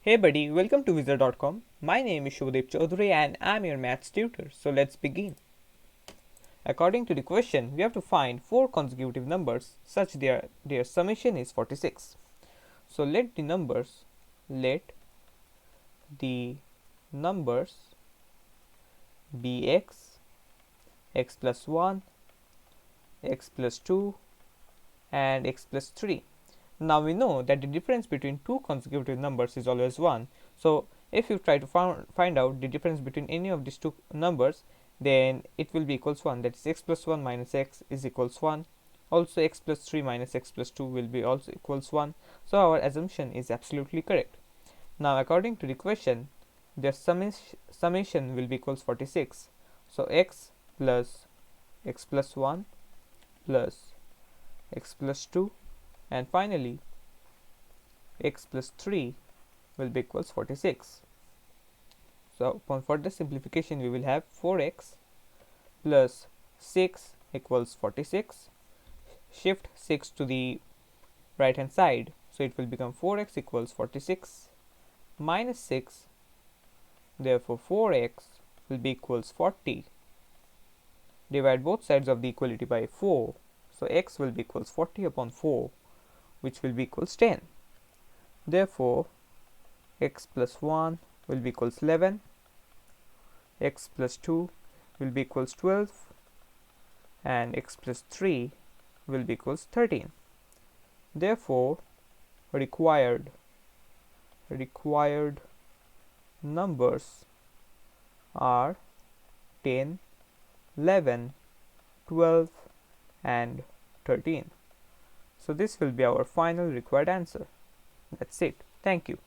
Hey buddy, welcome to Wizard.com. My name is Shubhadeep Chaudhary and I'm your maths tutor. So let's begin. According to the question, we have to find four consecutive numbers such their summation is 46. So let the numbers be x plus 1, x plus 2 and x plus 3. Now we know that the difference between two consecutive numbers is always 1. So if you try to find out the difference between any of these two numbers, then it will be equals 1. That is x plus 1 minus x is equals 1. Also x plus 3 minus x plus 2 will be also equals 1. So our assumption is absolutely correct. Now according to the question, their summation will be equals 46. So x plus 1 plus x plus 2 and finally x plus 3 will be equals 46. So upon further simplification we will have 4x plus 6 equals 46. Shift 6 to the right hand side, so it will become 4x equals 46 minus 6. Therefore 4x will be equals 40. Divide both sides of the equality by 4, so x will be equals 40 upon 4, which will be equals 10. Therefore x plus 1 will be equals 11, x plus 2 will be equals 12 and x plus 3 will be equals 13. Therefore required numbers are 10, 11, 12 and 13. So this will be our final required answer. That's it. Thank you.